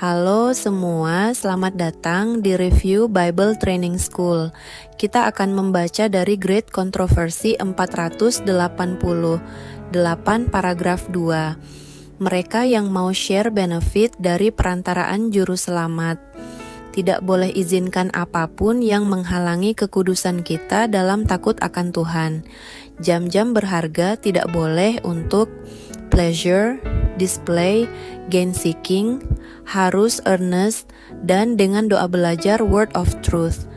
Halo semua, selamat datang di Review Bible Training School. Kita akan membaca dari Great Controversy 488 paragraf 2. Mereka yang mau share benefit dari perantaraan juru selamat. Tidak boleh izinkan apapun yang menghalangi kekudusan kita dalam takut akan Tuhan. Jam-jam berharga tidak boleh untuk pleasure, display, gain seeking, harus earnest, dan dengan doa belajar word of truth.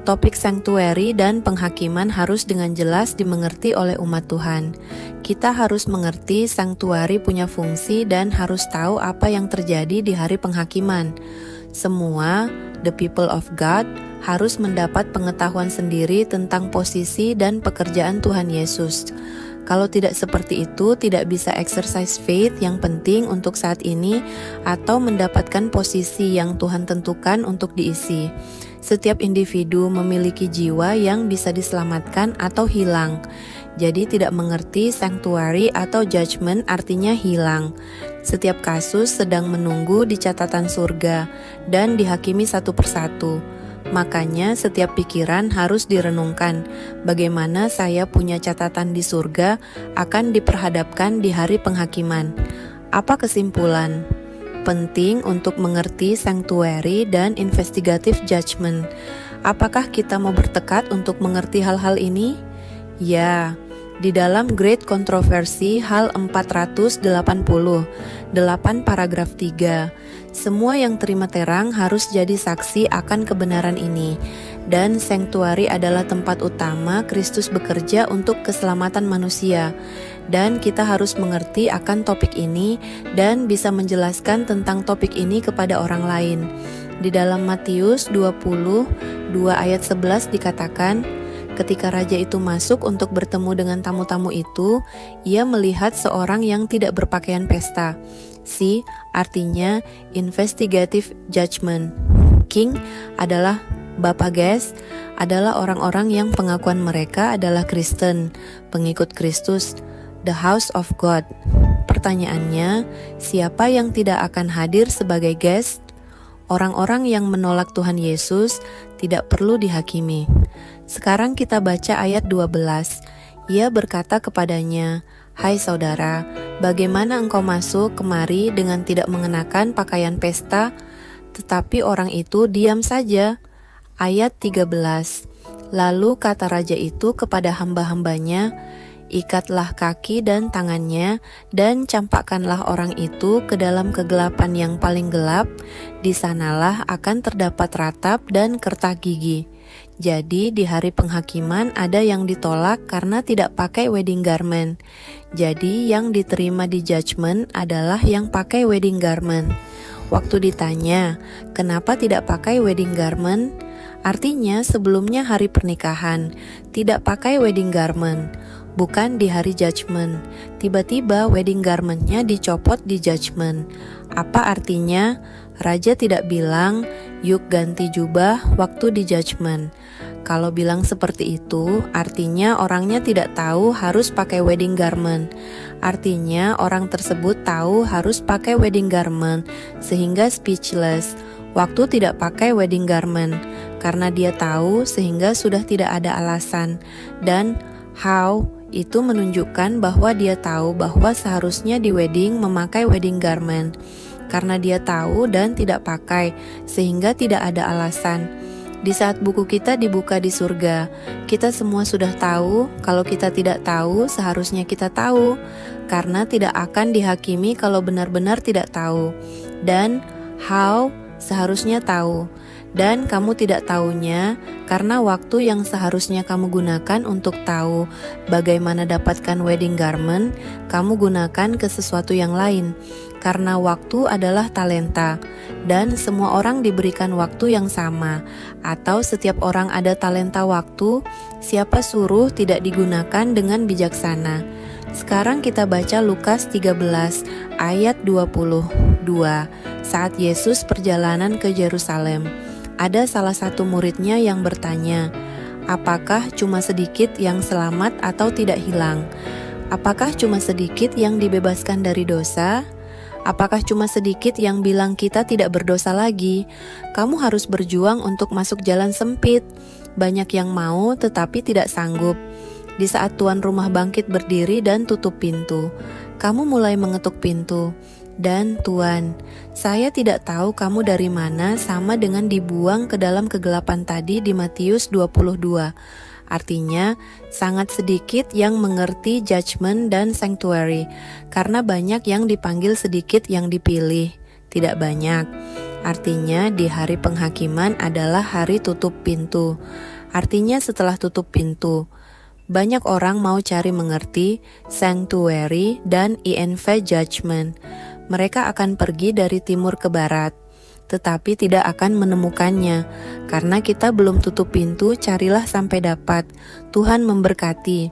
Topik sanctuary dan penghakiman harus dengan jelas dimengerti oleh umat Tuhan. Kita harus mengerti sanctuary punya fungsi dan harus tahu apa yang terjadi di hari penghakiman. Semua, the people of God, harus mendapat pengetahuan sendiri tentang posisi dan pekerjaan Tuhan Yesus. Kalau tidak seperti itu, tidak bisa exercise faith yang penting untuk saat ini atau mendapatkan posisi yang Tuhan tentukan untuk diisi. Setiap individu memiliki jiwa yang bisa diselamatkan atau hilang. Jadi tidak mengerti sanctuary atau judgment artinya hilang. Setiap kasus sedang menunggu di catatan surga dan dihakimi satu persatu. Makanya setiap pikiran harus direnungkan bagaimana saya punya catatan di surga akan diperhadapkan di hari penghakiman. Apa kesimpulan? Penting untuk mengerti sanctuary dan investigative judgment. Apakah kita mau bertekad untuk mengerti hal-hal ini? Ya, di dalam Great Controversy hal 488 paragraf 3. Semua yang terima terang harus jadi saksi akan kebenaran ini. Dan sanctuary adalah tempat utama Kristus bekerja untuk keselamatan manusia. Dan kita harus mengerti akan topik ini dan bisa menjelaskan tentang topik ini kepada orang lain. Di dalam Matius 22 ayat 11 dikatakan, ketika raja itu masuk untuk bertemu dengan tamu-tamu itu, ia melihat seorang yang tidak berpakaian pesta. C artinya investigative judgment. King adalah Bapak Guest, adalah orang-orang yang pengakuan mereka adalah Kristen, pengikut Kristus, the house of God. Pertanyaannya, siapa yang tidak akan hadir sebagai guest? Orang-orang yang menolak Tuhan Yesus tidak perlu dihakimi. Sekarang kita baca ayat 12. Ia berkata kepadanya, "Hai saudara, bagaimana engkau masuk kemari dengan tidak mengenakan pakaian pesta?" Tetapi orang itu diam saja. Ayat 13. Lalu kata raja itu kepada hamba-hambanya, "Ikatlah kaki dan tangannya, dan campakkanlah orang itu ke dalam kegelapan yang paling gelap. Di sanalah akan terdapat ratap dan kertak gigi." Jadi di hari penghakiman ada yang ditolak karena tidak pakai wedding garment. Jadi yang diterima di judgment adalah yang pakai wedding garment. Waktu ditanya, kenapa tidak pakai wedding garment? Artinya sebelumnya hari pernikahan, tidak pakai wedding garment. Bukan di hari judgment. Tiba-tiba wedding garmentnya dicopot di judgment. Apa artinya? Raja tidak bilang, "Yuk ganti jubah" waktu di judgment. Kalau bilang seperti itu, artinya orangnya tidak tahu harus pakai wedding garment. Artinya orang tersebut tahu harus pakai wedding garment, sehingga speechless. Waktu tidak pakai wedding garment, karena dia tahu sehingga sudah tidak ada alasan. Dan how itu menunjukkan bahwa dia tahu bahwa seharusnya di wedding memakai wedding garment. Karena dia tahu dan tidak pakai, sehingga tidak ada alasan. Di saat buku kita dibuka di surga, kita semua sudah tahu. Kalau kita tidak tahu, seharusnya kita tahu. Karena tidak akan dihakimi kalau benar-benar tidak tahu. Dan how seharusnya tahu. Dan kamu tidak tahunya karena waktu yang seharusnya kamu gunakan untuk tahu bagaimana dapatkan wedding garment, kamu gunakan ke sesuatu yang lain. Karena waktu adalah talenta, dan semua orang diberikan waktu yang sama. Atau setiap orang ada talenta waktu, siapa suruh tidak digunakan dengan bijaksana. Sekarang kita baca Lukas 13 ayat 22. Saat Yesus perjalanan ke Yerusalem, ada salah satu muridnya yang bertanya, "Apakah cuma sedikit yang selamat atau tidak hilang? Apakah cuma sedikit yang dibebaskan dari dosa?" Apakah cuma sedikit yang bilang kita tidak berdosa lagi? Kamu harus berjuang untuk masuk jalan sempit. Banyak yang mau tetapi tidak sanggup. Di saat tuan rumah bangkit berdiri dan tutup pintu, kamu mulai mengetuk pintu. Dan Tuan, saya tidak tahu kamu dari mana, sama dengan dibuang ke dalam kegelapan tadi di Matius 22. Artinya, sangat sedikit yang mengerti judgment dan sanctuary, karena banyak yang dipanggil, sedikit yang dipilih, tidak banyak. Artinya, di hari penghakiman adalah hari tutup pintu. Artinya setelah tutup pintu, banyak orang mau cari mengerti sanctuary dan INV judgment. Mereka akan pergi dari timur ke barat, tetapi tidak akan menemukannya. Karena kita belum tutup pintu, carilah sampai dapat. Tuhan memberkati.